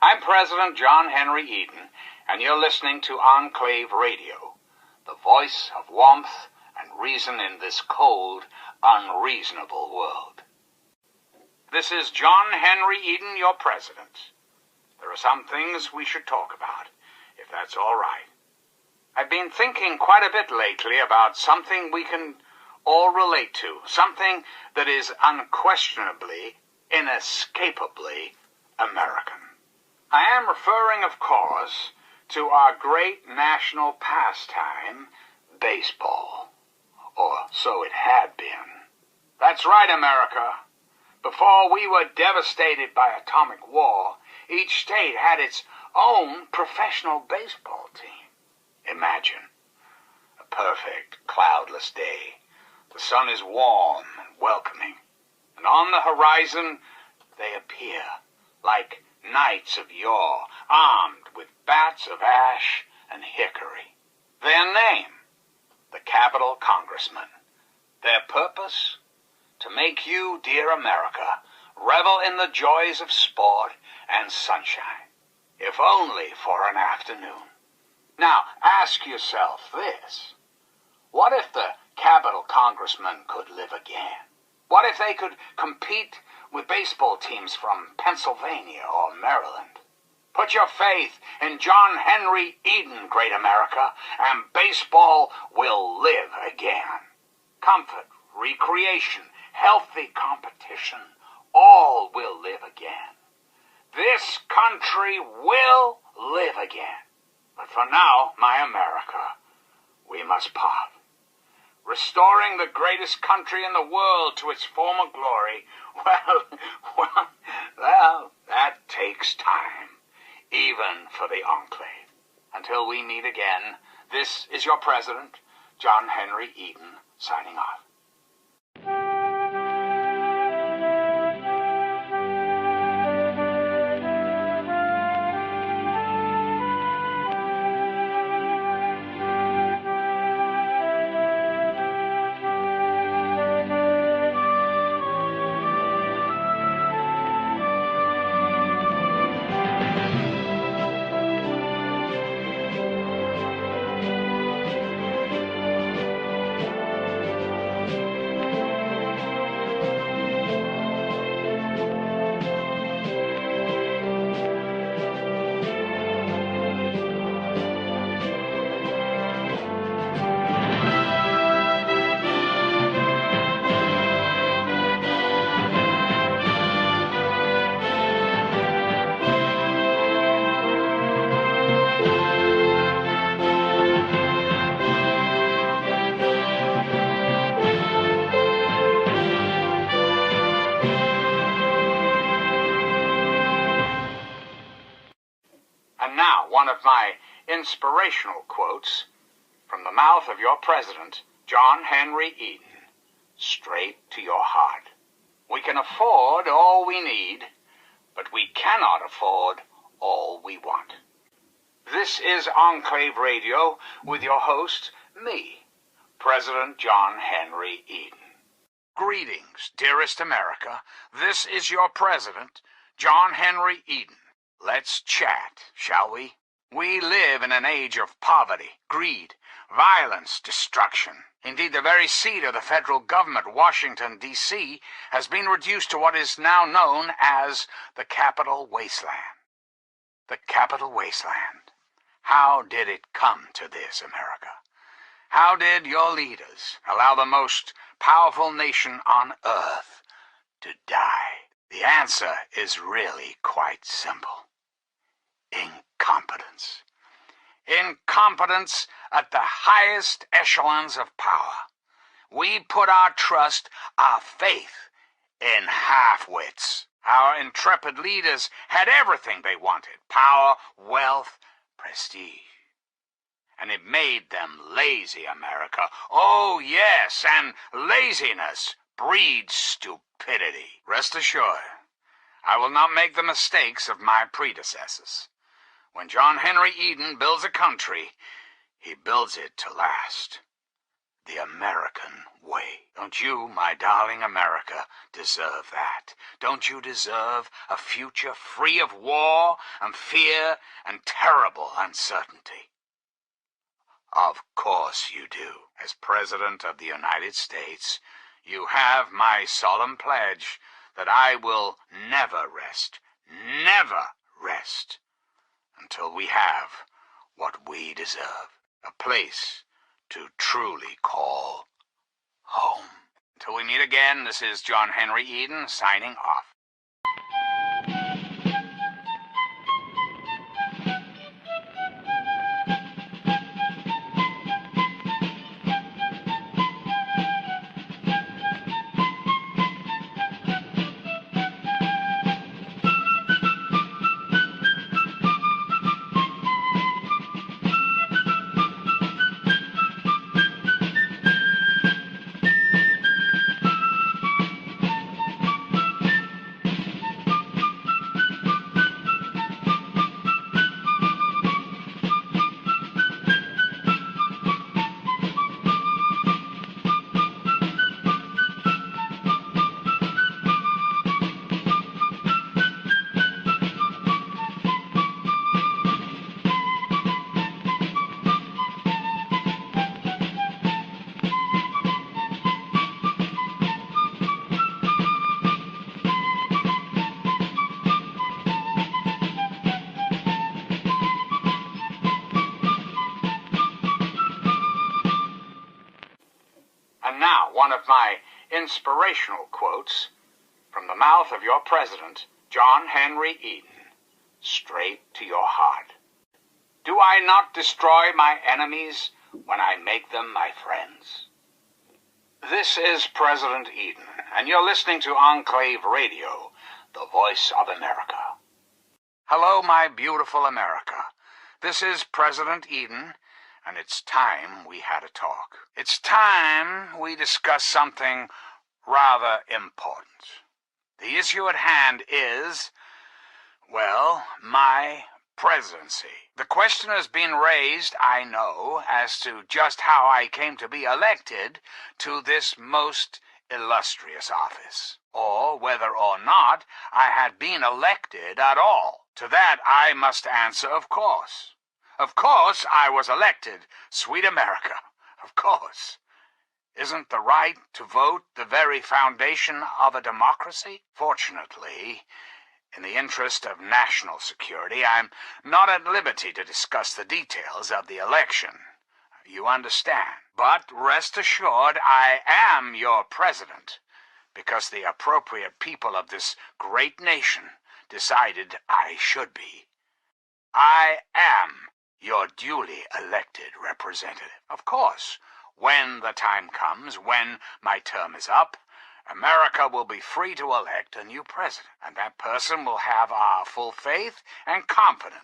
I'm President John Henry Eden, and you're listening to Enclave Radio, the voice of warmth and reason in this cold, unreasonable world. This is John Henry Eden, your president. There are some things we should talk about, if that's all right. I've been thinking quite a bit lately about something we can all relate to, something that is unquestionably, inescapably American. I am referring, of course, to our great national pastime, baseball. Or so it had been. That's right, America. Before we were devastated by atomic war, each state had its own professional baseball team. Imagine a perfect, cloudless day. The sun is warm and welcoming, and on the horizon they appear like knights of yore, armed with bats of ash and hickory. Their name, the Capitol Congressmen. Their purpose, to make you, dear America, revel in the joys of sport and sunshine, if only for an afternoon. Now, ask yourself this. What if the Capitol Congressmen could live again? What if they could compete with baseball teams from Pennsylvania or Maryland? Put your faith in John Henry Eden, great America, and baseball will live again. Comfort, recreation, healthy competition, all will live again. This country will live again. But for now, my America, we must part. Restoring the greatest country in the world to its former glory, well, that takes time, even for the Enclave. Until we meet again, this is your president, John Henry Eden, signing off. And now, one of my inspirational quotes from the mouth of your president, John Henry Eden, straight to your heart. We can afford all we need, but we cannot afford all we want. This is Enclave Radio with your host, me, President John Henry Eden. Greetings, dearest America. This is your president, John Henry Eden. Let's chat, shall we? We live in an age of poverty, greed, violence, destruction. Indeed, the very seat of the federal government, Washington, D.C., has been reduced to what is now known as the Capital Wasteland. The Capital Wasteland. How did it come to this, America? How did your leaders allow the most powerful nation on earth to die? The answer is really quite simple. Incompetence. Incompetence at the highest echelons of power. We put our trust, our faith, in half-wits. Our intrepid leaders had everything they wanted: power, wealth, prestige. And it made them lazy, America. Oh, yes, and laziness breeds stupidity. Rest assured, I will not make the mistakes of my predecessors. When John Henry Eden builds a country, he builds it to last. the American way. Don't you, my darling America, deserve that? Don't you deserve a future free of war and fear and terrible uncertainty? Of course you do. As President of the United States, you have my solemn pledge that I will never rest until we have what we deserve, a place to truly call home. Until we meet again, this is John Henry Eden signing off. And now, one of my inspirational quotes from the mouth of your president, John Henry Eden, straight to your heart. Do I not destroy my enemies when I make them my friends? This is President Eden, and you're listening to Enclave Radio, the voice of America. Hello, my beautiful America. This is President Eden, and it's time we had a talk. It's time we discuss something rather important. The issue at hand is, well, my presidency. The question has been raised, I know, as to just how I came to be elected to this most illustrious office, or whether or not I had been elected at all. To that I must answer, of course. Of course I was elected, sweet America, of course. Isn't the right to vote the very foundation of a democracy? Fortunately, in the interest of national security, I'm not at liberty to discuss the details of the election. You understand. But rest assured, I am your president, because the appropriate people of this great nation decided I should be. I am your duly elected representative. Of course, when the time comes, when my term is up, America will be free to elect a new president, and that person will have our full faith and confidence.